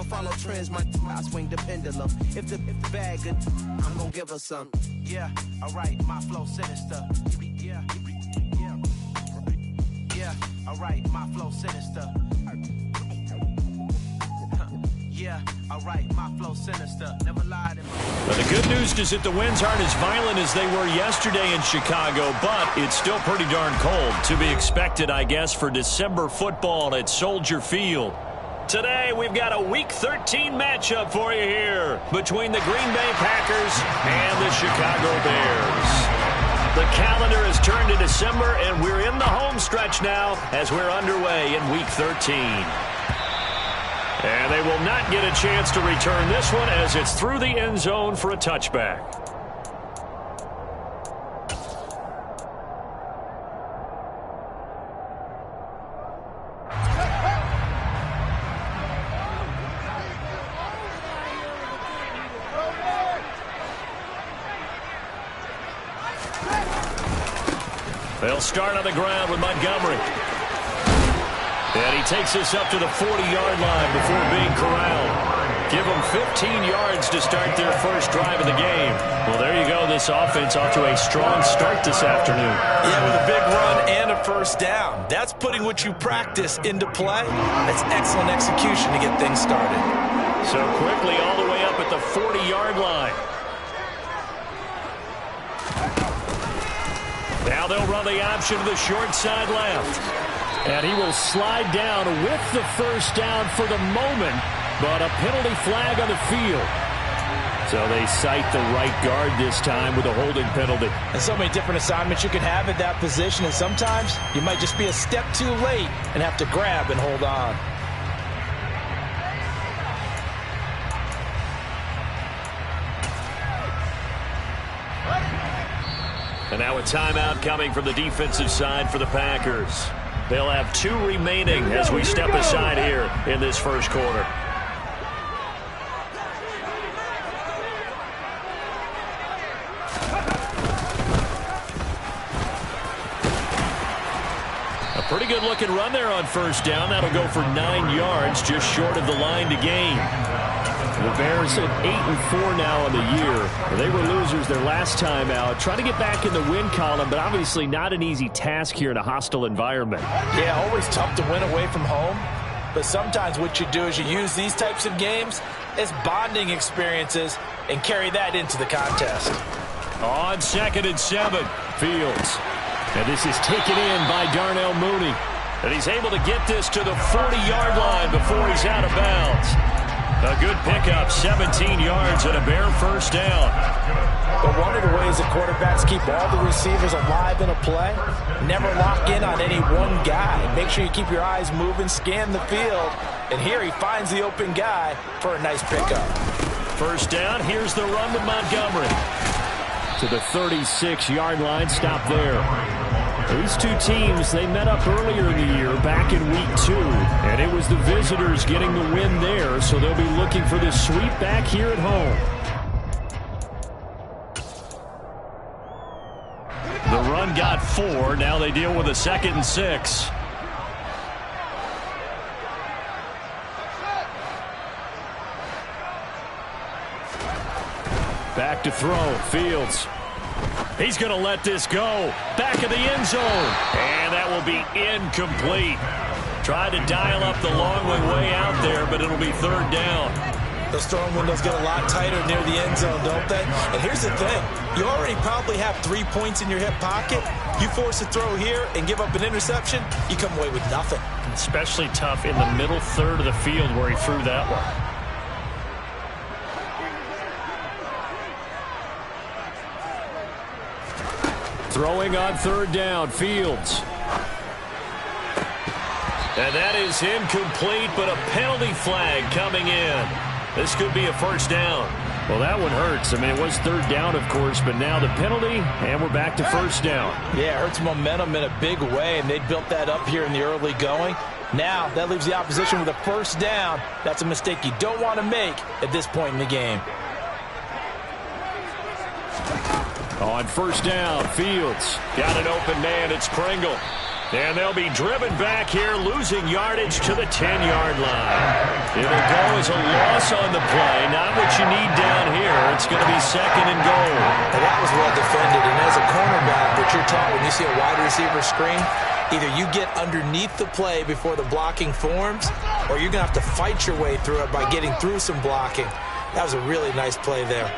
follow trends, I swing the pendulum. If the bag good, I'm gonna give her some. Yeah, alright, my flow sinister. Yeah, alright, my flow sinister. Yeah, alright, my flow sinister. Never lied in my... Well, the good news is that the winds aren't as violent as they were yesterday in Chicago, but it's still pretty darn cold. To be expected, I guess, for December football at Soldier Field. Today, we've got a Week 13 matchup for you here between the Green Bay Packers and the Chicago Bears. The calendar has turned to December, and we're in the home stretch now as we're underway in Week 13. And they will not get a chance to return this one as it's through the end zone for a touchback. They'll start on the ground with Montgomery. And he takes us up to the 40-yard line before being corralled. Give them 15 yards to start their first drive of the game. Well, there you go. This offense off to a strong start this afternoon. Yeah, with a big run and a first down. That's putting what you practice into play. That's excellent execution to get things started. So quickly all the way up at the 40-yard line. Now they'll run the option to the short side left. And he will slide down with the first down for the moment, but a penalty flag on the field. So they cite the right guard this time with a holding penalty. And so many different assignments you can have at that position, and sometimes you might just be a step too late and have to grab and hold on. And now a timeout coming from the defensive side for the Packers. They'll have 2 remaining as we step aside here in this first quarter. A pretty good looking run there on first down. That'll go for 9 yards, just short of the line to gain. The Bears at 8-4 now on the year. They were losers their last time out. Trying to get back in the win column, but obviously not an easy task here in a hostile environment. Yeah, always tough to win away from home. But sometimes what you do is you use these types of games as bonding experiences and carry that into the contest. On 2nd and 7, Fields. And this is taken in by Darnell Mooney. And he's able to get this to the 40-yard line before he's out of bounds. A good pickup, 17 yards and a Bear first down. But one of the ways that quarterbacks keep all the receivers alive in a play, never lock in on any one guy. Make sure you keep your eyes moving, scan the field, and here he finds the open guy for a nice pickup. First down, here's the run with Montgomery. To the 36-yard line, stop there. These two teams, they met up earlier in the year, back in Week 2, and it was the visitors getting the win there, so they'll be looking for the sweep back here at home. The run got 4. Now they deal with a 2nd and 6. Back to throw, Fields. He's going to let this go. Back of the end zone. And that will be incomplete. Tried to dial up the long way out there, but it'll be 3rd down. Those throwing windows get a lot tighter near the end zone, don't they? And here's the thing. You already probably have 3 points in your hip pocket. You force a throw here and give up an interception, you come away with nothing. Especially tough in the middle third of the field where he threw that one. Throwing on 3rd down, Fields. And that is incomplete, but a penalty flag coming in. This could be a first down. Well, that one hurts. I mean, it was 3rd down, of course, but now the penalty, and we're back to first down. Yeah, it hurts momentum in a big way, and they built that up here in the early going. Now, that leaves the opposition with a first down. That's a mistake you don't want to make at this point in the game. On first down, Fields. Got an open man. It's Pringle. And they'll be driven back here, losing yardage to the 10-yard line. It'll go as a loss on the play. Not what you need down here. It's going to be 2nd and goal. And that was well defended. And as a cornerback, what you're taught when you see a wide receiver screen, either you get underneath the play before the blocking forms, or you're going to have to fight your way through it by getting through some blocking. That was a really nice play there.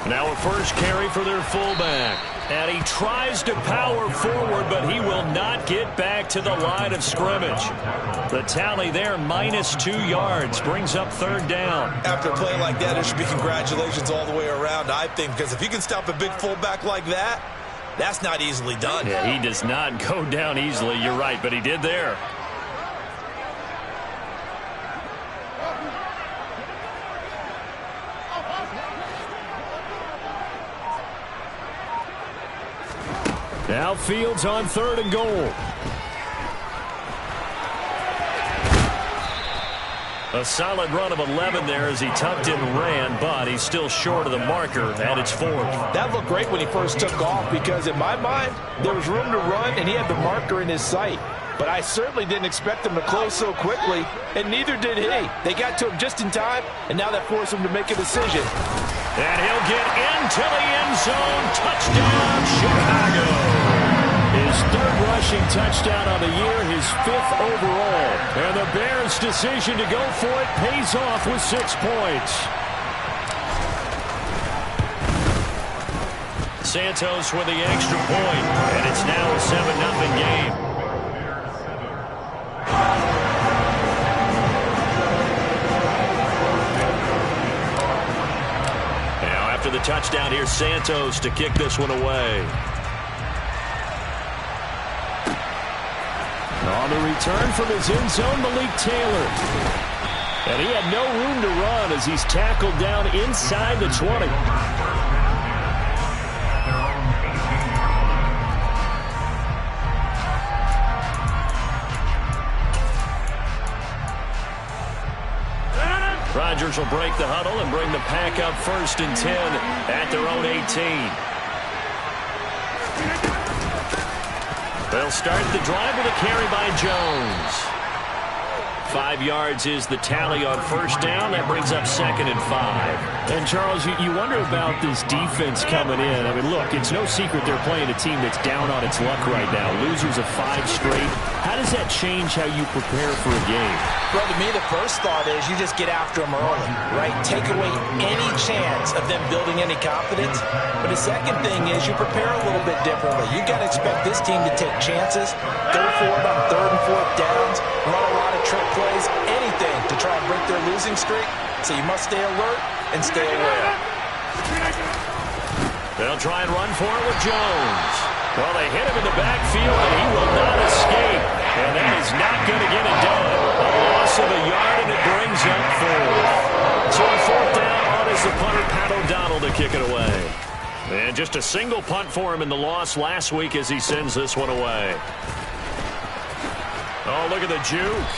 Now a first carry for their fullback. And he tries to power forward, but he will not get back to the line of scrimmage. The tally there, -2 yards, brings up 3rd down. After a play like that, there should be congratulations all the way around, I think, because if you can stop a big fullback like that, that's not easily done. Yeah, he does not go down easily. You're right, but he did there. Now Fields on 3rd and goal. A solid run of 11 there as he tucked in and ran, but he's still short of the marker, and it's 4th. That looked great when he first took off because, in my mind, there was room to run, and he had the marker in his sight. But I certainly didn't expect him to close so quickly, and neither did he. They got to him just in time, and now that forced him to make a decision. And he'll get into the end zone. Touchdown, Chicago. His 3rd rushing touchdown on the year, his 5th overall. And the Bears' decision to go for it pays off with 6 points. Santos with the extra point, and it's now a 7-0 game. Now after the touchdown, here's Santos to kick this one away. On the return from his end zone, Malik Taylor. And he had no room to run as he's tackled down inside the 20. Rodgers will break the huddle and bring the pack up 1st and 10 at their own 18. They'll start the drive with a carry by Jones. 5 yards is the tally on 1st down. That brings up 2nd and 5. And, Charles, you wonder about this defense coming in. I mean, look, it's no secret they're playing a team that's down on its luck right now. Losers of 5 straight. How does that change how you prepare for a game? Well, to me, the first thought is you just get after them early, right? Take away any chance of them building any confidence. But the second thing is you prepare a little bit differently. You've got to expect this team to take chances, go for it on 3rd and 4th downs, run a lot of trick plays, anything to try and break their losing streak. So you must stay alert and stay aware. They'll try and run for it with Jones. Well, they hit him in the backfield, and he will not escape. And that is not going to get it done. A loss of a yard, and it brings up 4th. So on 4th down, on is the punter, Pat O'Donnell, to kick it away. And just a single punt for him in the loss last week as he sends this one away. Oh, look at the juke.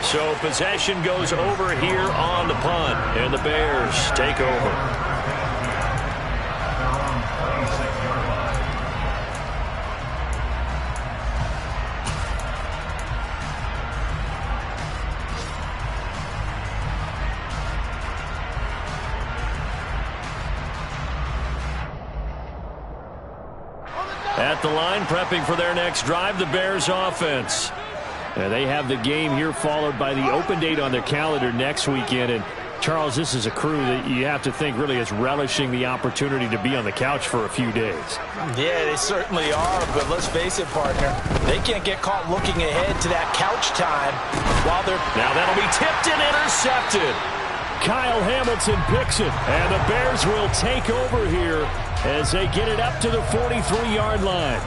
So possession goes over here on the punt, and the Bears take over. At the line, prepping for their next drive, the Bears offense. They have the game here followed by the open date on their calendar next weekend. And, Charles, this is a crew that you have to think really is relishing the opportunity to be on the couch for a few days. Yeah, they certainly are, but let's face it, partner. They can't get caught looking ahead to that couch time while they're... Now that'll be tipped and intercepted. Kyle Hamilton picks it, and the Bears will take over here as they get it up to the 43-yard line.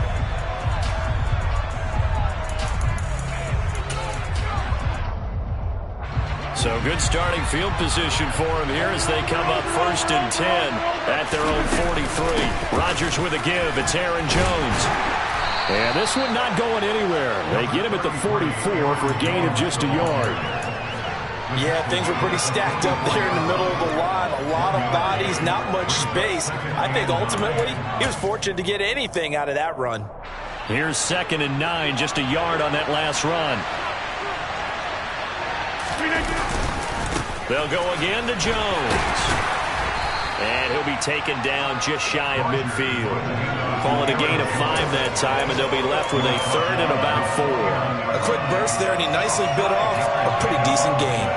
So good starting field position for him here as they come up 1st and 10 at their own 43. Rodgers with a give. It's Aaron Jones. And this one not going anywhere. They get him at the 44 for a gain of just a yard. Yeah, things were pretty stacked up there in the middle of the line. A lot of bodies, not much space. I think ultimately he was fortunate to get anything out of that run. Here's 2nd and 9, just a yard on that last run. They'll go again to Jones. And he'll be taken down just shy of midfield. Call it a gain of 5 that time, and they'll be left with a 3rd and about 4. A quick burst there, and he nicely bit off a pretty decent gain.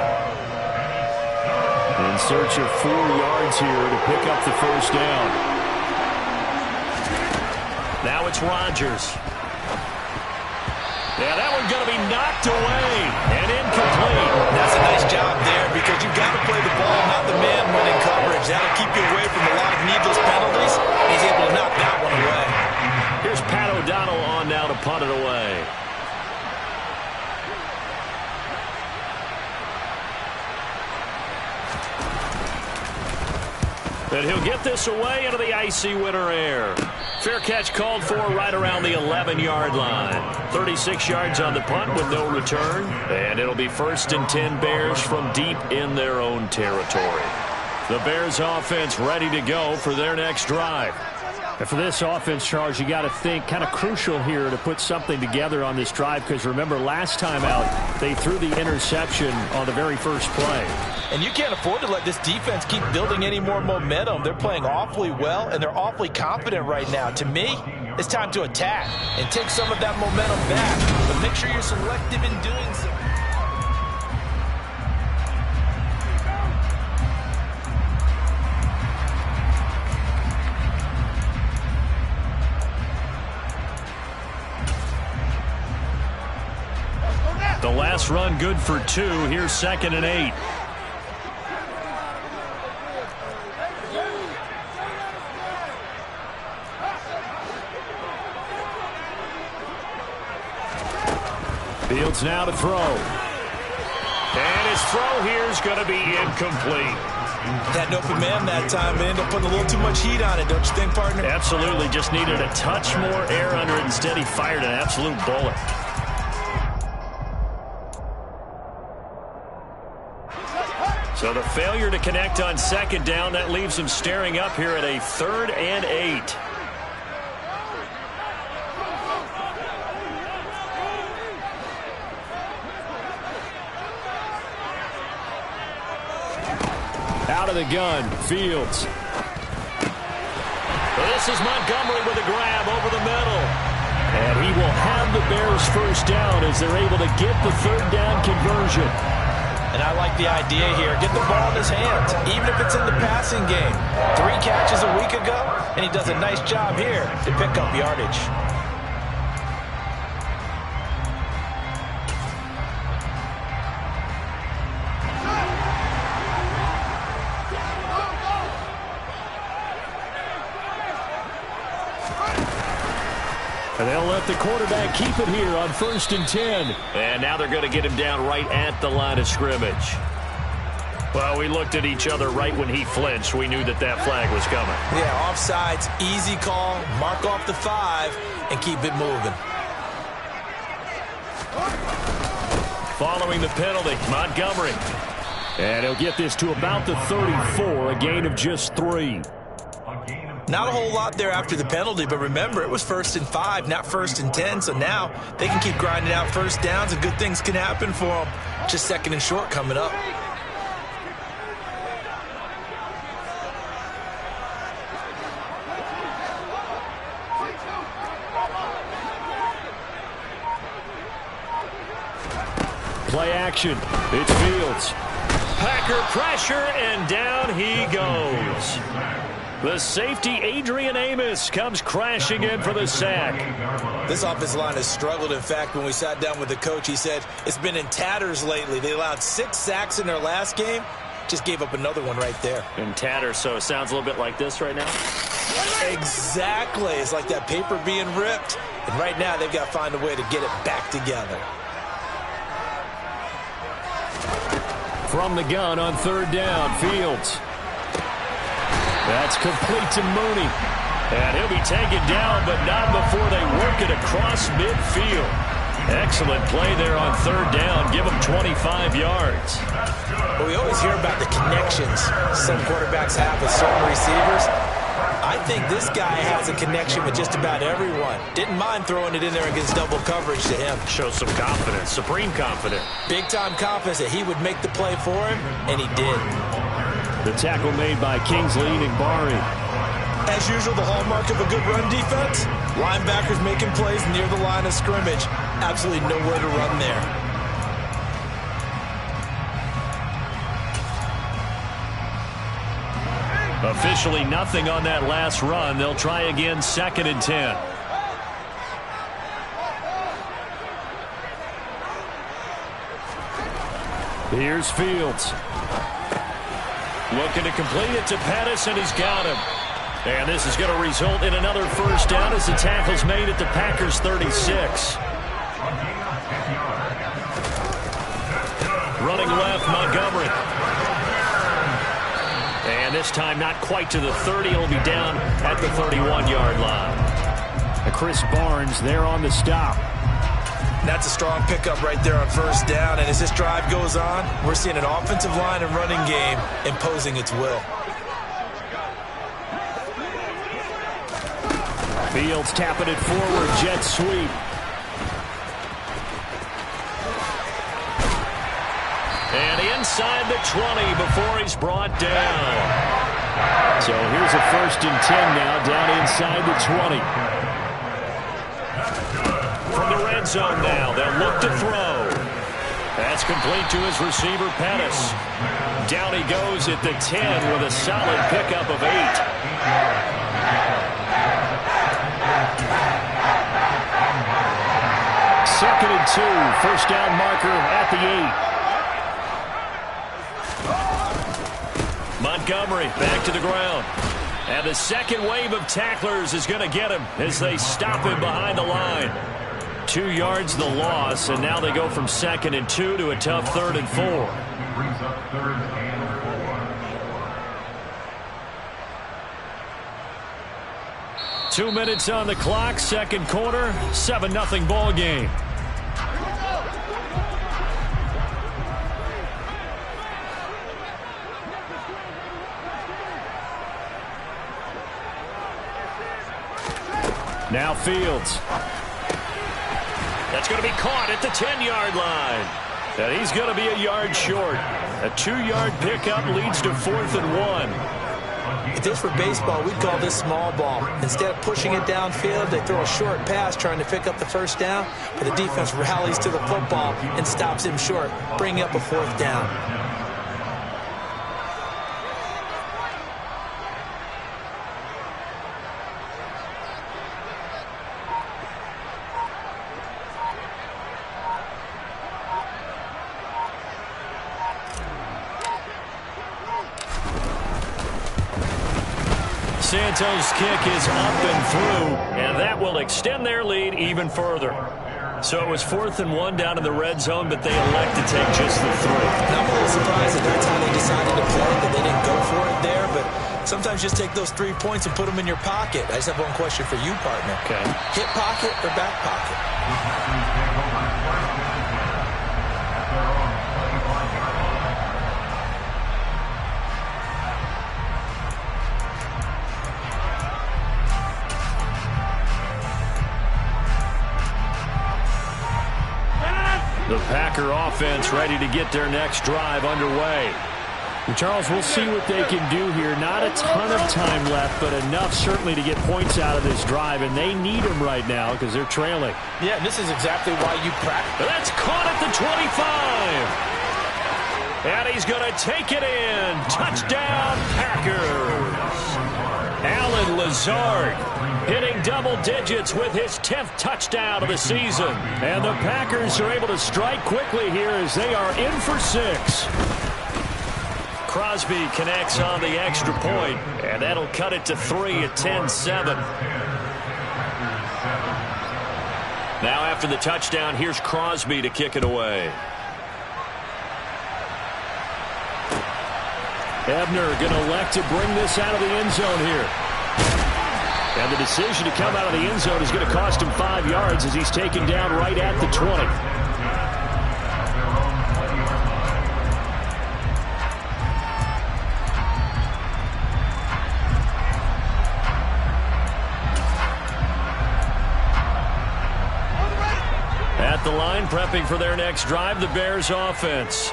In search of 4 yards here to pick up the first down. Now it's Rodgers. Yeah, that one's going to be knocked away and incomplete. That's a nice job there because you've got to play the ball, not the man winning coverage. That'll keep you away from a lot of needless penalties. He's able to knock that one away. Here's Pat O'Donnell on now to punt it away. But he'll get this away into the icy winter air. Fair catch called for right around the 11-yard line. 36 yards on the punt with no return. And it'll be 1st and 10 Bears from deep in their own territory. The Bears offense ready to go for their next drive. And for this offense, Charles, you got to think kind of crucial here to put something together on this drive because remember last time out they threw the interception on the very first play. And you can't afford to let this defense keep building any more momentum. They're playing awfully well, and they're awfully confident right now. To me, it's time to attack and take some of that momentum back. But make sure you're selective in doing so. The last run good for 2. Here's 2nd and 8. Fields now to throw. And his throw here is going to be incomplete. Had an open man that time, and ended up putting a little too much heat on it, don't you think, partner? Absolutely. Just needed a touch more air under it. Instead, he fired an absolute bullet. So the failure to connect on 2nd down, that leaves him staring up here at a 3rd and 8. Out of the gun, Fields. This is Montgomery with a grab over the middle. And he will have the Bears first down as they're able to get the 3rd down conversion. And I like the idea here. Get the ball in his hands, even if it's in the passing game. 3 catches a week ago, and he does a nice job here to pick up yardage. And they'll let the quarterback keep it here on 1st and 10. And now they're going to get him down right at the line of scrimmage. Well, we looked at each other right when he flinched. We knew that that flag was coming. Yeah, offsides, easy call, mark off the 5, and keep it moving. Following the penalty, Montgomery. And he'll get this to about the 34, a gain of just 3. Not a whole lot there after the penalty, but remember, it was 1st and 5, not 1st and 10, so now they can keep grinding out first downs and good things can happen for them. Just 2nd and short coming up. Play action. It's Fields. Packer pressure, and down he goes. The safety, Adrian Amos, comes crashing in for the sack. This offensive line has struggled. In fact, when we sat down with the coach, he said it's been in tatters lately. They allowed 6 sacks in their last game. Just gave up another one right there. In tatters, so it sounds a little bit like this right now? Exactly. It's like that paper being ripped. And right now, they've got to find a way to get it back together. From the gun on 3rd down, Fields. That's complete to Mooney. And he'll be taken down, but not before they work it across midfield. Excellent play there on third down. Give them 25 yards. Well, we always hear about the connections some quarterbacks have with certain receivers. I think this guy has a connection with just about everyone. Didn't mind throwing it in there against double coverage to him. Shows some confidence, supreme confidence. Big-time confidence that he would make the play for him, and he did. The tackle made by Kingsley Enagbare. As usual, the hallmark of a good run defense, linebackers making plays near the line of scrimmage. Absolutely nowhere to run there. Officially nothing on that last run. They'll try again, 2nd and 10. Here's Fields. Looking to complete it to Pettis, and he's got him. And this is going to result in another first down as the tackle's made at the Packers' 36. Running left, Montgomery. And this time not quite to the 30. It'll be down at the 31-yard line. And Chris Barnes there on the stop. That's a strong pickup right there on first down. And as this drive goes on, we're seeing an offensive line and running game imposing its will. Fields tapping it forward, jet sweep. And inside the 20 before he's brought down. So here's a 1st and 10 now, down inside the 20. From the red zone now, they'll look to throw. That's complete to his receiver, Pettis. Down he goes at the 10 with a solid pickup of 8. Second and 2, first down marker at the 8. Montgomery back to the ground. And the second wave of tacklers is going to get him as they stop him behind the line. 2 yards the loss, and now they go from 2nd and 2 to a tough 3rd and 4. 2 minutes on the clock, second quarter, 7-0 ball game. Now Fields. That's going to be caught at the 10-yard line. And he's going to be a yard short. A 2-yard pickup leads to 4th and 1. If this were baseball, we'd call this small ball. Instead of pushing it downfield, they throw a short pass trying to pick up the first down, but the defense rallies to the football and stops him short, bringing up a 4th down. Santos' kick is up and through, and that will extend their lead even further. So it was 4th and 1 down in the red zone, but they elect to take just the 3. I'm a little surprised that that's how they decided to play, that they didn't go for it there, but sometimes just take those 3 points and put them in your pocket. I just have one question for you, partner. Okay. Hip pocket or back pocket? The Packer offense ready to get their next drive underway. And Charles, we'll see what they can do here. Not a ton of time left, but enough certainly to get points out of this drive, and they need them right now because they're trailing. Yeah, this is exactly why you practice. That's caught at the 25. And he's going to take it in. Touchdown, Packers. Allen Lazard hitting double digits with his 10th touchdown of the season. And the Packers are able to strike quickly here as they are in for 6. Crosby connects on the extra point, and that'll cut it to 3 at 10-7. Now after the touchdown, here's Crosby to kick it away. Ebner going to elect to bring this out of the end zone here. And the decision to come out of the end zone is going to cost him 5 yards as he's taken down right at the 20. At the line, prepping for their next drive, the Bears offense.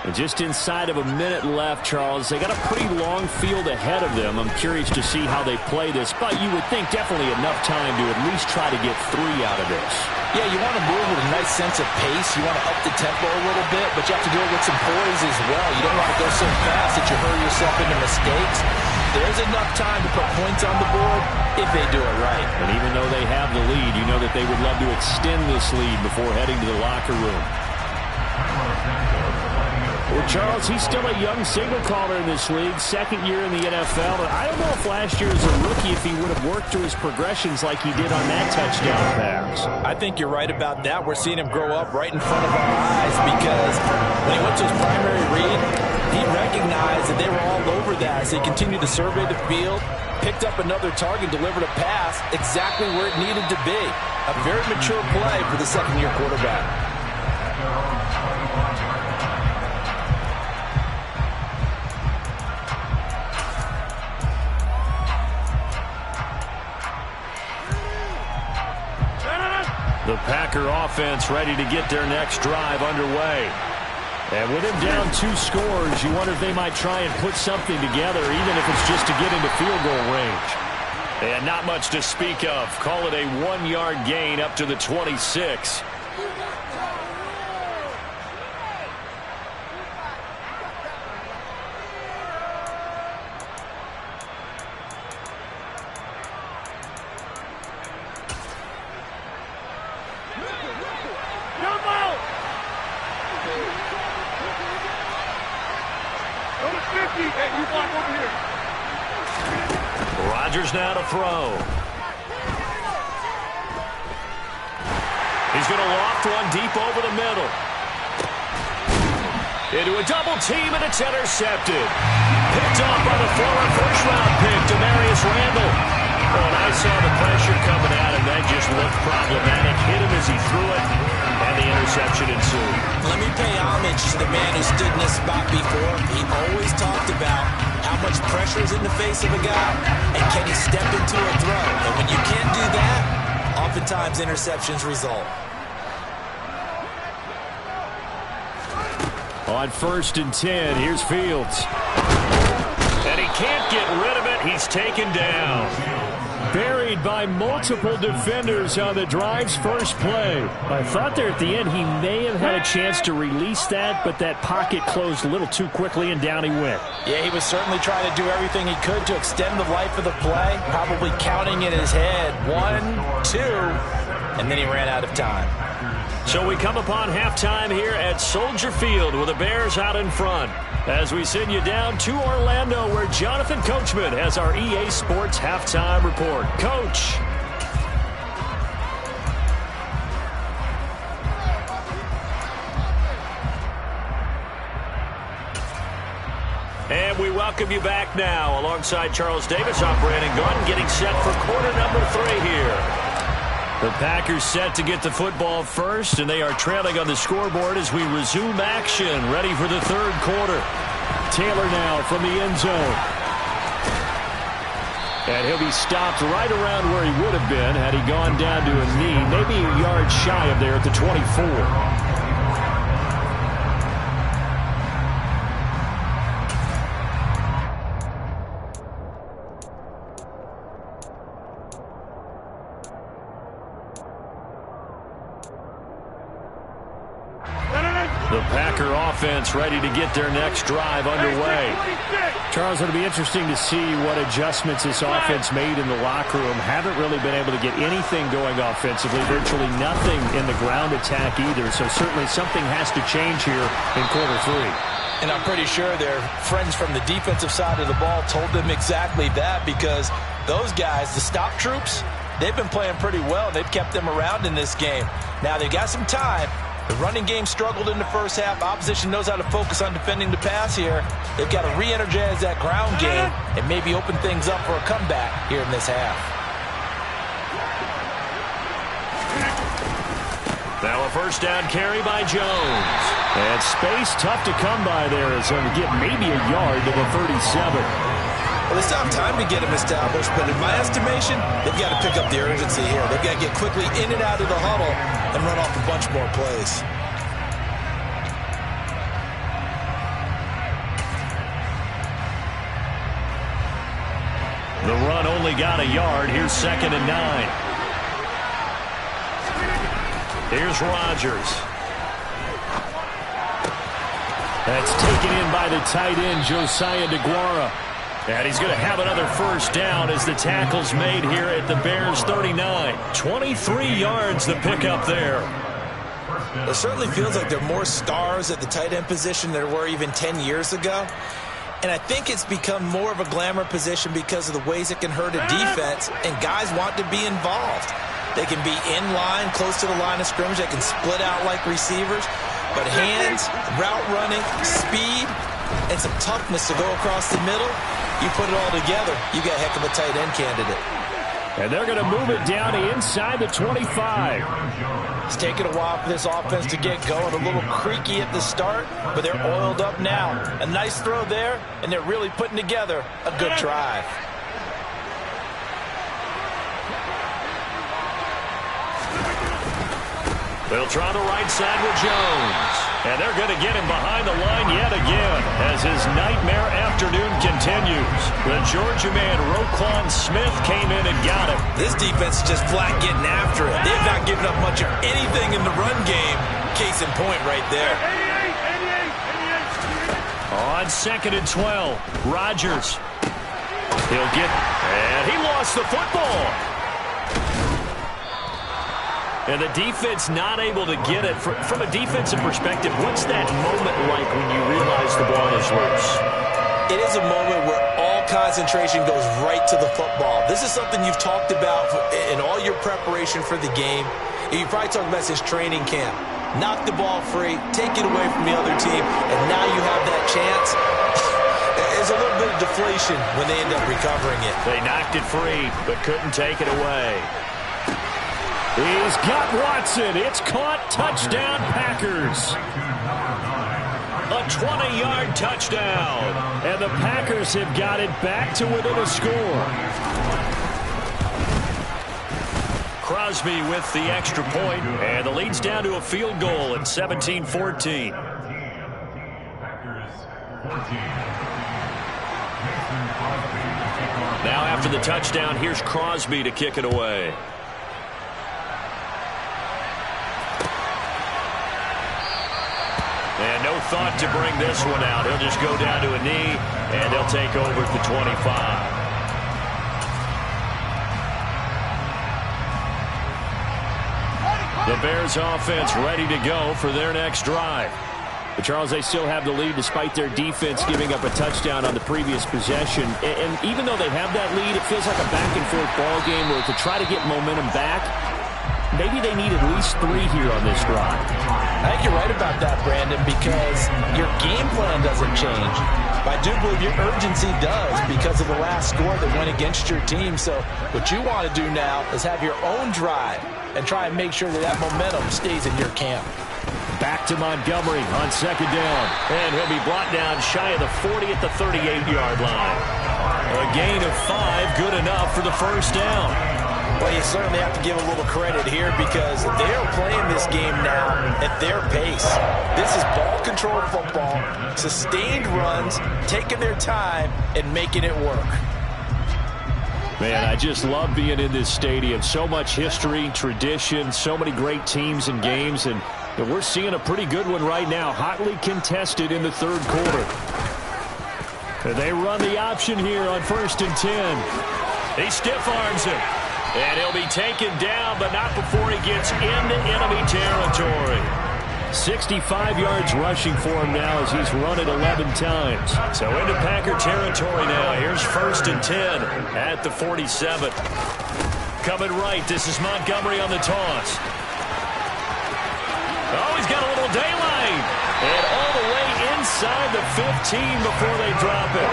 And just inside of a minute left, Charles. They got a pretty long field ahead of them. I'm curious to see how they play this, but you would think definitely enough time to at least try to get 3 out of this. Yeah, you want to move with a nice sense of pace. You want to up the tempo a little bit, but you have to do it with some poise as well. You don't want to go so fast that you hurry yourself into mistakes. There's enough time to put points on the board if they do it right. And even though they have the lead, you know that they would love to extend this lead before heading to the locker room. Well, Charles, he's still a young signal caller in this league, second year in the NFL. And I don't know if last year as a rookie if he would have worked through his progressions like he did on that touchdown pass. I think you're right about that. We're seeing him grow up right in front of our eyes because when he went to his primary read, he recognized that they were all over that. So he continued to survey the field, picked up another target, delivered a pass exactly where it needed to be. A very mature play for the second-year quarterback. The Packer offense ready to get their next drive underway. And with him down 2 scores, you wonder if they might try and put something together, even if it's just to get into field goal range. And not much to speak of. Call it a 1-yard gain up to the 26. Rodgers now to throw. He's going to loft one deep over the middle. Into a double team, and it's intercepted. Picked off by the former first-round pick, Demarius Randall. Oh, and I saw the pressure coming at him. That just looked problematic. Hit him as he threw it, and the interception ensued. Let me pay homage to the man who stood in this spot before. He always talked about how much pressure is in the face of a guy, and can he step into a throw? And when you can't do that, oftentimes interceptions result. On 1st and 10, here's Fields. And he can't get rid of it. He's taken down. Buried by multiple defenders on the drive's first play. I thought there at the end he may have had a chance to release that, but that pocket closed a little too quickly, and down he went. Yeah, he was certainly trying to do everything he could to extend the life of the play, probably counting in his head 1, 2, and then he ran out of time. So we come upon halftime here at Soldier Field with the Bears out in front. As we send you down to Orlando, where Jonathan Coachman has our EA Sports halftime report. Coach. And we welcome you back now alongside Charles Davis, operating gun, getting set for quarter number 3 here. The Packers set to get the football first, and they are trailing on the scoreboard as we resume action, ready for the 3rd quarter. Taylor now from the end zone. And he'll be stopped right around where he would have been had he gone down to a knee, maybe a yard shy of there at the 24. The Packer offense ready to get their next drive underway. Charles, it'll be interesting to see what adjustments this offense made in the locker room. Haven't really been able to get anything going offensively, virtually nothing in the ground attack either. So certainly something has to change here in quarter 3. And I'm pretty sure their friends from the defensive side of the ball told them exactly that, because those guys, the stop troops, they've been playing pretty well. They've kept them around in this game. Now they've got some time. The running game struggled in the first half. Opposition knows how to focus on defending the pass here. They've got to re-energize that ground game and maybe open things up for a comeback here in this half. Now a first down carry by Jones. And space tough to come by there as he'll get maybe a yard to the 37. Well, they still have time to get him established, but in my estimation, they've got to pick up the urgency here. They've got to get quickly in and out of the huddle and run off a bunch more plays. The run only got a yard. Here's 2nd and 9. Here's Rodgers. That's taken in by the tight end, Josiah DeGuara. And he's going to have another first down as the tackle's made here at the Bears 39. 23 yards the pickup there. It certainly feels like there are more stars at the tight end position than there were even 10 years ago. And I think it's become more of a glamour position because of the ways it can hurt a defense, and guys want to be involved. They can be in line, close to the line of scrimmage. They can split out like receivers. But hands, route running, speed, and some toughness to go across the middle, you put it all together, you got a heck of a tight end candidate. And they're going to move it down to inside the 25. It's taken a while for this offense to get going. A little creaky at the start, but they're oiled up now. A nice throw there, and they're really putting together a good drive. They'll try the right side with Jones. And they're going to get him behind the line yet again as his nightmare afternoon continues. The Georgia man, Roquan Smith, came in and got him. This defense is just flat getting after it. They've not given up much of anything in the run game. Case in point right there. On 2nd and 12, Rodgers. He'll get, and he lost the football. And the defense not able to get it. From a defensive perspective, what's that moment like when you realize the ball is loose? It is a moment where all concentration goes right to the football. This is something you've talked about in all your preparation for the game. You probably talked about since training camp. Knock the ball free, take it away from the other team, and now you have that chance. There's a little bit of deflation when they end up recovering it. They knocked it free, but couldn't take it away. He's got Watson. It's caught. Touchdown, Packers. A 20-yard touchdown. And the Packers have got it back to within a score. Crosby with the extra point, and the lead's down to a field goal at 17-14. Now after the touchdown, here's Crosby to kick it away. And no thought to bring this one out. He'll just go down to a knee, and they'll take over at the 25. The Bears offense ready to go for their next drive. But Charles, they still have the lead despite their defense giving up a touchdown on the previous possession. And even though they have that lead, it feels like a back-and-forth ball game where to try to get momentum back, maybe they need at least 3 here on this drive. I think you're right about that, Brandon, because your game plan doesn't change. But I do believe your urgency does because of the last score that went against your team. So what you want to do now is have your own drive and try and make sure that that momentum stays in your camp. Back to Montgomery on 2nd down. And he'll be brought down shy of the 40 at the 38-yard line. A gain of 5, good enough for the first down. Well, you certainly have to give a little credit here because they're playing this game now at their pace. This is ball control football, sustained runs, taking their time and making it work. Man, I just love being in this stadium. So much history, tradition, so many great teams and games, and we're seeing a pretty good one right now, hotly contested in the 3rd quarter. And they run the option here on 1st and 10. He stiff arms him. And he'll be taken down, but not before he gets into enemy territory. 65 yards rushing for him now as he's run it 11 times. So into Packer territory now. Here's 1st and 10 at the 47. Coming right, this is Montgomery on the toss. Oh, he's got a little daylight. And all the way inside inside the 15 before they drop it.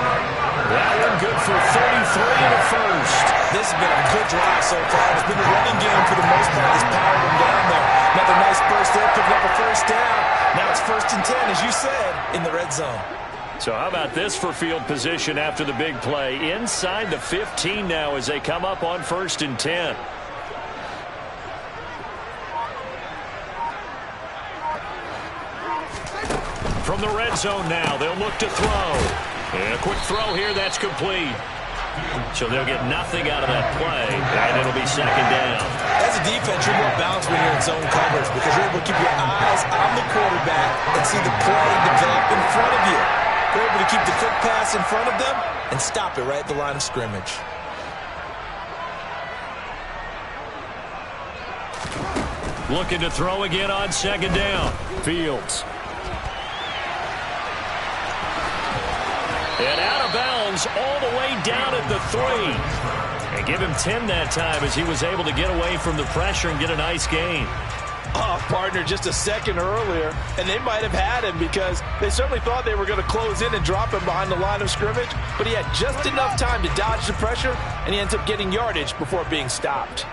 That one good for 33 in the first. This has been a good drive so far. It's been a running game for the most part that's powered them down there. Another nice burst there, picking up a first down. Now it's 1st and 10, as you said, in the red zone. So how about this for field position after the big play? Inside the 15 now as they come up on 1st and 10. From the red zone now, they'll look to throw. And a quick throw here, that's complete. So they'll get nothing out of that play, and it'll be 2nd down. As a defense, you're more balanced when you're in zone coverage because you're able to keep your eyes on the quarterback and see the play develop in front of you. You're able to keep the quick pass in front of them and stop it right at the line of scrimmage. Looking to throw again on 2nd down. Fields. And out of bounds all the way down at the 3. And give him 10 that time as he was able to get away from the pressure and get a nice gain. Oh, partner, just a second earlier, and they might have had him because they certainly thought they were going to close in and drop him behind the line of scrimmage, but he had just enough time to dodge the pressure, and he ends up getting yardage before being stopped.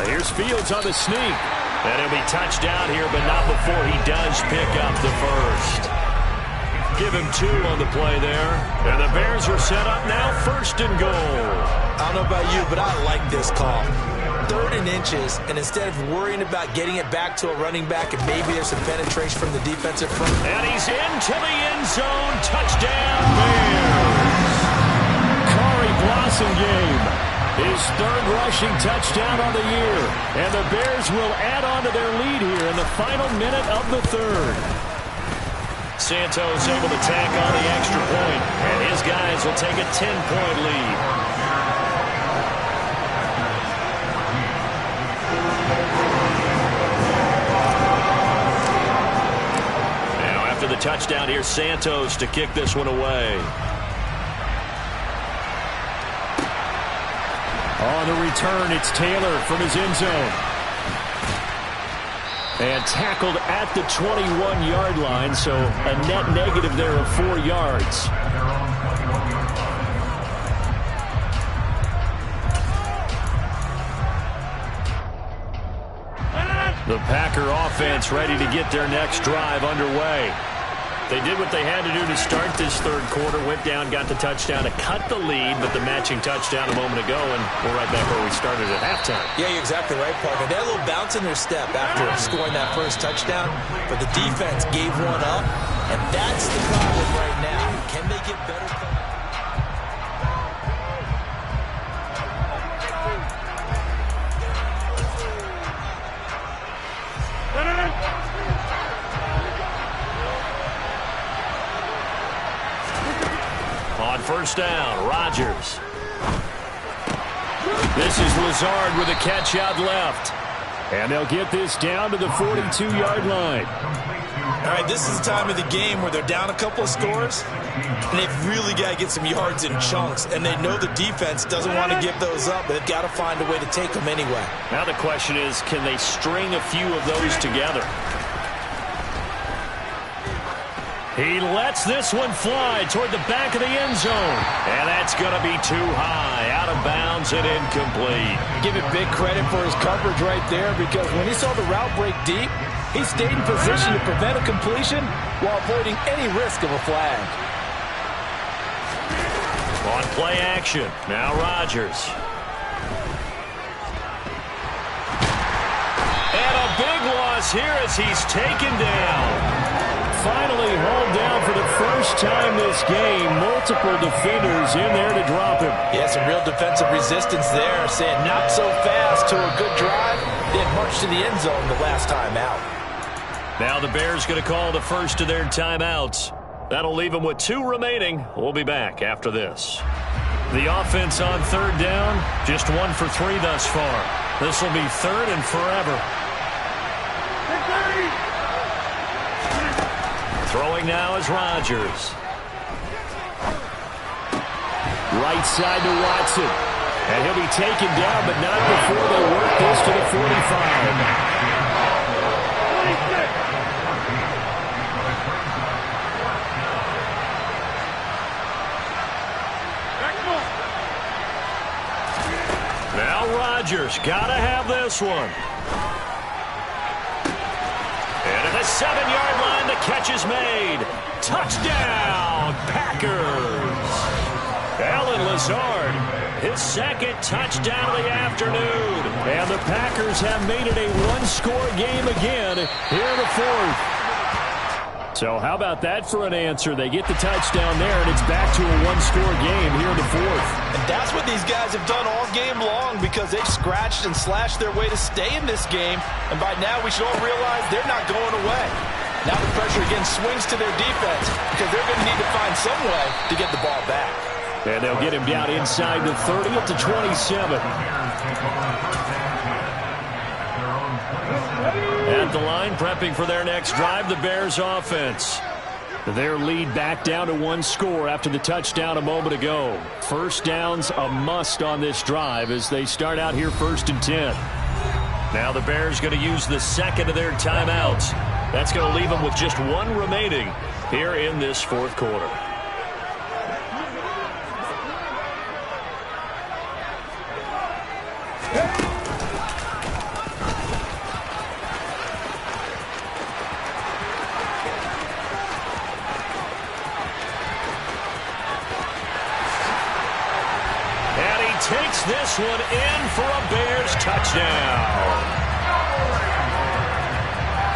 Here's Fields on the sneak. And he'll be touched down here, but not before he does pick up the first. Give him 2 on the play there. And the Bears are set up now, 1st and goal. I don't know about you, but I like this call. 3rd and inches, and instead of worrying about getting it back to a running back and maybe there's some penetration from the defensive front. And he's into the end zone. Touchdown, Bears. Corey Blasingame, his 3rd rushing touchdown on the year. And the Bears will add on to their lead here in the final minute of the 3rd. Santos able to tack on the extra point, and his guys will take a 10-point lead. Now after the touchdown, here's Santos to kick this one away. On the return, it's Taylor from his end zone. And tackled at the 21-yard line, so a net negative there of 4 yards. The Packer offense ready to get their next drive underway. They did what they had to do to start this 3rd quarter, went down, got the touchdown to cut the lead, but the matching touchdown a moment ago, and we're right back where we started at halftime. Yeah, you're exactly right, Parker. They had a little bounce in their step after scoring that first touchdown, but the defense gave one up, and that's the problem right now. Can they get better? On 1st down, Rodgers. This is Lazard with a catch out left. And they'll get this down to the 42-yard line. All right, this is the time of the game where they're down a couple of scores, and they've really got to get some yards in chunks, and they know the defense doesn't want to give those up, but they've got to find a way to take them anyway. Now the question is, can they string a few of those together? He lets this one fly toward the back of the end zone. And that's going to be too high. Out of bounds and incomplete. Give it big credit for his coverage right there because when he saw the route break deep, he stayed in position to prevent a completion while avoiding any risk of a flag. On play action. Now Rodgers. And a big loss here as he's taken down. Finally hauled down for the first time this game. Multiple defenders in there to drop him. Yeah, some real defensive resistance there, saying not so fast to a good drive, then march to the end zone the last time out. Now the Bears going to call the first of their timeouts. That'll leave them with 2 remaining. We'll be back after this. The offense on 3rd down, just 1 for 3 thus far. This will be 3rd and forever. Throwing now is Rodgers. Right side to Watson. And he'll be taken down, but not before they work this to the 45. Rodgers, gotta have this one. And at the 7-yard line, the catch is made. Touchdown, Packers. Alan Lazard, his second touchdown of the afternoon. And the Packers have made it a one-score game again here in the fourth. So how about that for an answer? They get the touchdown there, and it's back to a one-score game here in the fourth. And that's what these guys have done all game long because they've scratched and slashed their way to stay in this game. And by now, we should all realize they're not going away. Now the pressure again swings to their defense because they're going to need to find some way to get the ball back. And they'll get him down inside the 30 at the 27. At the line, prepping for their next drive, the Bears offense. Their lead back down to one score after the touchdown a moment ago. First down's a must on this drive as they start out here 1st and 10. Now the Bears going to use the second of their timeouts. That's going to leave them with just one remaining here in this fourth quarter. Takes this one in for a Bears touchdown.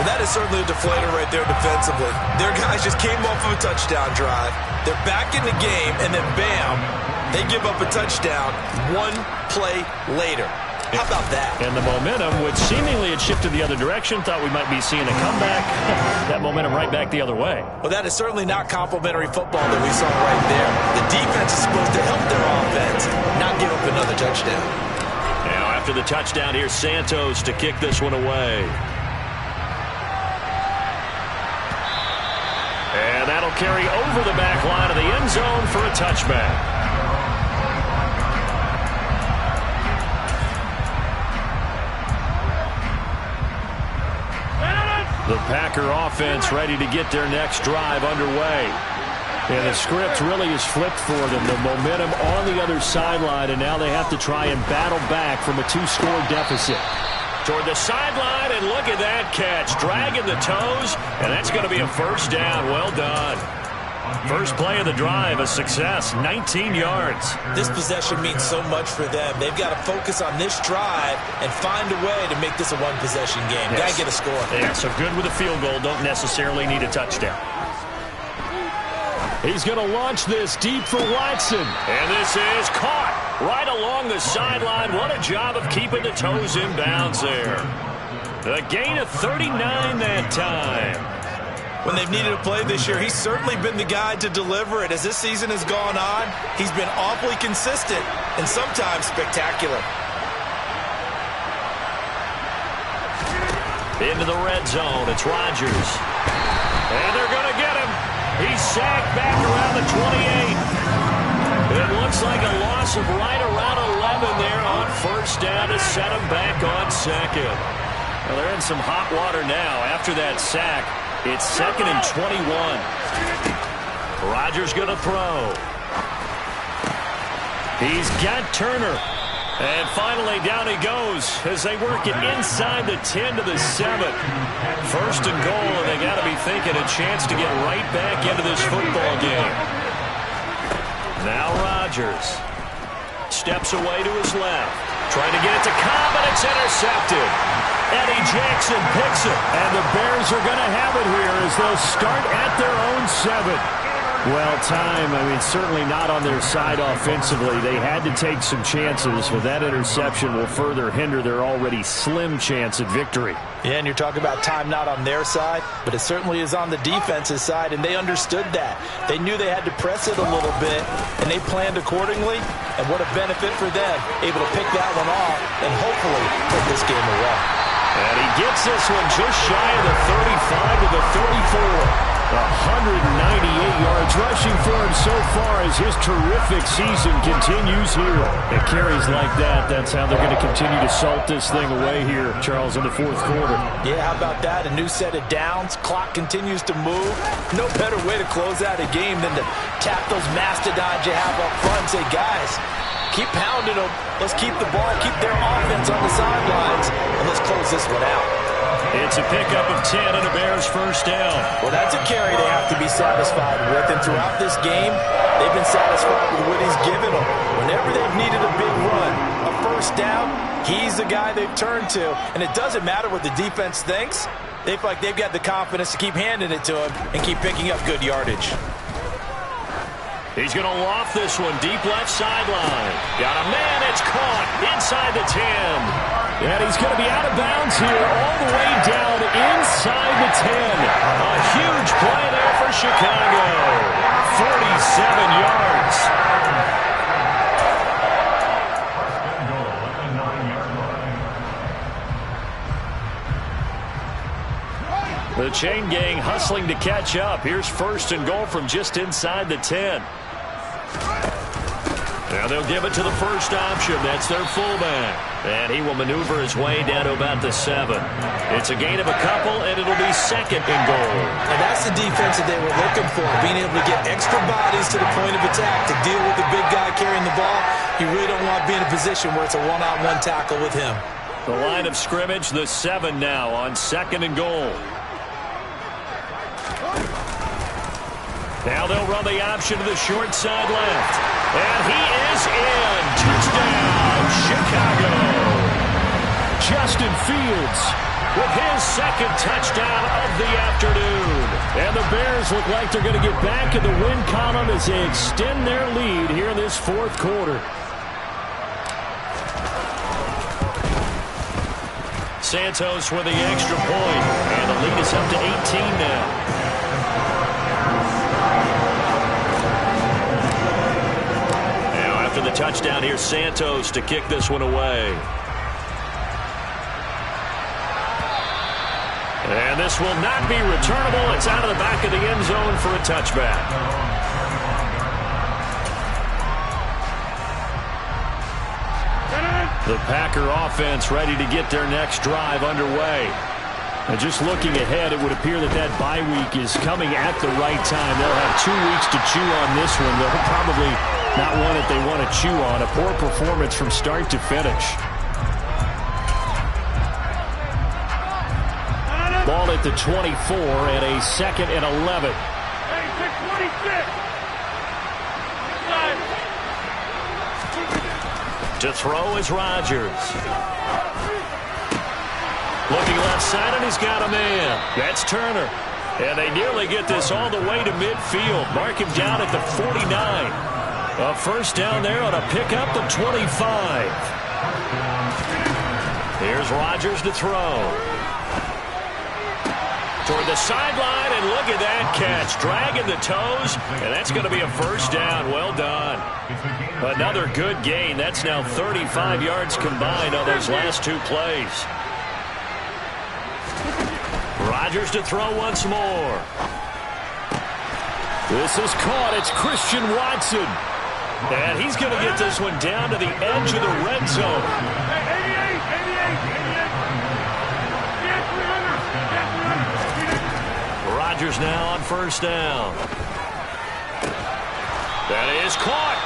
Well, that is certainly a deflator right there defensively. Their guys just came off of a touchdown drive. They're back in the game, and then bam, they give up a touchdown one play later. How about that? And the momentum, which seemingly had shifted the other direction, thought we might be seeing a comeback. That momentum right back the other way. Well, that is certainly not complimentary football that we saw right there. The defense is supposed to help their offense, not give up another touchdown. Now, after the touchdown, here's Santos to kick this one away. And that'll carry over the back line of the end zone for a touchback. The Packer offense ready to get their next drive underway. And the script really is flipped for them. The momentum on the other sideline, and now they have to try and battle back from a 2-score deficit. Toward the sideline, and look at that catch. Dragging the toes, and that's going to be a first down. Well done. First play of the drive, a success, 19 yards. This possession means so much for them. They've got to focus on this drive and find a way to make this a one-possession game. Yes. Got to get a score. Yeah, so good with a field goal, don't necessarily need a touchdown. He's going to launch this deep for Watson. And this is caught right along the sideline. What a job of keeping the toes in bounds there. A gain of 39 that time. When they've needed a play this year, he's certainly been the guy to deliver it. As this season has gone on, he's been awfully consistent and sometimes spectacular. Into the red zone, it's Rodgers. And they're going to get him. He's sacked back around the 28. It looks like a loss of right around 11 there on first down to set him back on second. Well, they're in some hot water now after that sack. It's 2nd and 21. Rodgers going to throw. He's got Turner. And finally down he goes as they work it inside the 10 to the 7. First and goal, and they got to be thinking a chance to get right back into this football game. Now Rodgers steps away to his left. Trying to get it to Cobb, and it's intercepted. Eddie Jackson picks it, and the Bears are going to have it here as they'll start at their own 7. Well, certainly not on their side offensively. They had to take some chances, but that interception will further hinder their already slim chance at victory. Yeah, and you're talking about time not on their side, but it certainly is on the defense's side, and they understood that. They knew they had to press it a little bit, and they planned accordingly, and what a benefit for them, able to pick that one off and hopefully put this game away. And he gets this one just shy of the 35 to the 34. 198 yards rushing for him so far as his terrific season continues here. It carries like that. That's how they're going to continue to salt this thing away here, Charles, in the fourth quarter. Yeah, how about that? A new set of downs. Clock continues to move. No better way to close out a game than to tap those mastodons you have up front and say, guys, Keep pounding them. Let's keep the ball, keep their offense on the sidelines, and let's close this one out. It's a pickup of 10 and a Bears first down. Well, that's a carry they have to be satisfied with, and throughout this game, they've been satisfied with what he's given them. Whenever they've needed a big run, a first down, he's the guy they've turned to, and it doesn't matter what the defense thinks. They feel like they've got the confidence to keep handing it to him and keep picking up good yardage. He's going to loft this one deep left sideline. Got a man, it's caught inside the 10. And he's going to be out of bounds here all the way down inside the 10. A huge play there for Chicago. 47 yards. The chain gang hustling to catch up. Here's first and goal from just inside the 10. Now they'll give it to the first option. That's their fullback. And he will maneuver his way down to about the 7. It's a gain of a couple, and it'll be second and goal. And that's the defense that they were looking for, being able to get extra bodies to the point of attack to deal with the big guy carrying the ball. You really don't want to be in a position where it's a one-on-one tackle with him. The line of scrimmage, the 7 now on second and goal. Now they'll run the option to the short side left. And he is in. Touchdown, Chicago. Justin Fields with his second touchdown of the afternoon. And the Bears look like they're going to get back in the win column as they extend their lead here in this fourth quarter. Santos with the extra point. And the lead is up to 18 now. The touchdown here, Santos to kick this one away. And this will not be returnable. It's out of the back of the end zone for a touchback. The Packer offense ready to get their next drive underway. And just looking ahead, it would appear that that bye week is coming at the right time. They'll have 2 weeks to chew on this one. They'll probably not one that they want to chew on. A poor performance from start to finish. Ball at the 24 and a second and 11. To throw is Rodgers. Looking left side, and he's got a man. That's Turner. And they nearly get this all the way to midfield. Mark him down at the 49. A first down there on a pickup to 25. Here's Rodgers to throw. Toward the sideline, and look at that catch. Dragging the toes, and that's going to be a first down. Well done. Another good gain. That's now 35 yards combined on those last 2 plays. Rodgers to throw once more. This is caught. It's Christian Watson. And he's going to get this one down to the edge of the red zone. Rodgers now on first down. That is caught.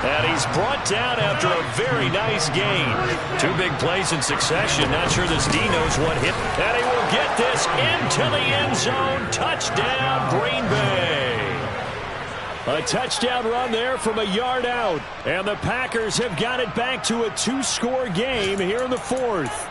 And he's brought down after a very nice gain. 2 big plays in succession. Not sure this D knows what hit. And he will get this into the end zone. Touchdown, Green Bay. A touchdown run there from a yard out. And the Packers have got it back to a 2-score game here in the 4th.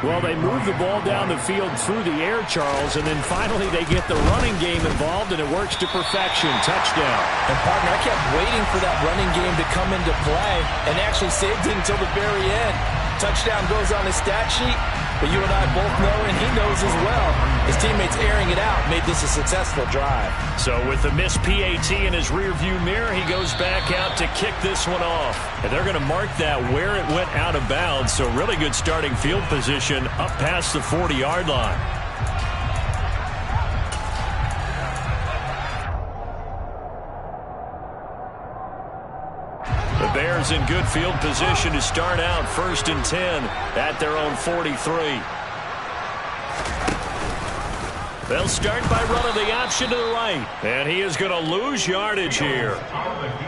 Well, they move the ball down the field through the air, Charles, and then finally they get the running game involved, and it works to perfection. Touchdown. And, partner, I kept waiting for that running game to come into play and actually saved it until the very end. Touchdown goes on his stat sheet, but you and I both know, and he knows as well, his teammates airing it out made this a successful drive. So with the missed PAT in his rearview mirror, he goes back out to kick this one off. And they're going to mark that where it went out of bounds, so really good starting field position up past the 40-yard line. The Bears in good field position to start out 1st and 10 at their own 43. They'll start by running the option to the right. And he is going to lose yardage here.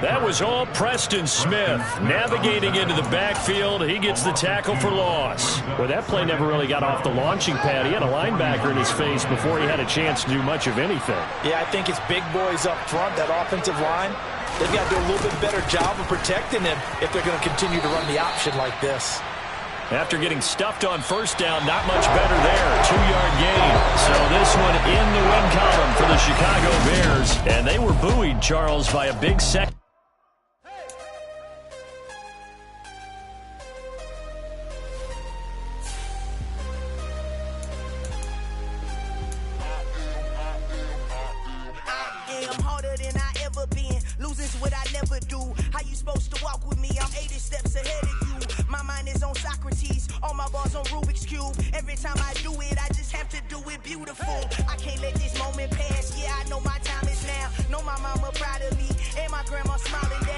That was all Preston Smith. Navigating into the backfield, he gets the tackle for loss. Well, that play never really got off the launching pad. He had a linebacker in his face before he had a chance to do much of anything. Yeah, I think it's big boys up front, that offensive line. They've got to do a little bit better job of protecting him if they're going to continue to run the option like this. After getting stuffed on first down, not much better there. 2-yard gain. So this one in the win column for the Chicago Bears. And they were buoyed, Charles, by a big second. I'm harder than I ever been. Losing's what I never do. How you supposed to walk with me? I'm 80 steps ahead of you. My mind is on Socrates. All my bars on Rubik's Cube. Every time I do it, I just have to do it beautiful. I can't let this moment pass. Yeah, I know my time is now. Know my mama proud of me. And my grandma smiling down.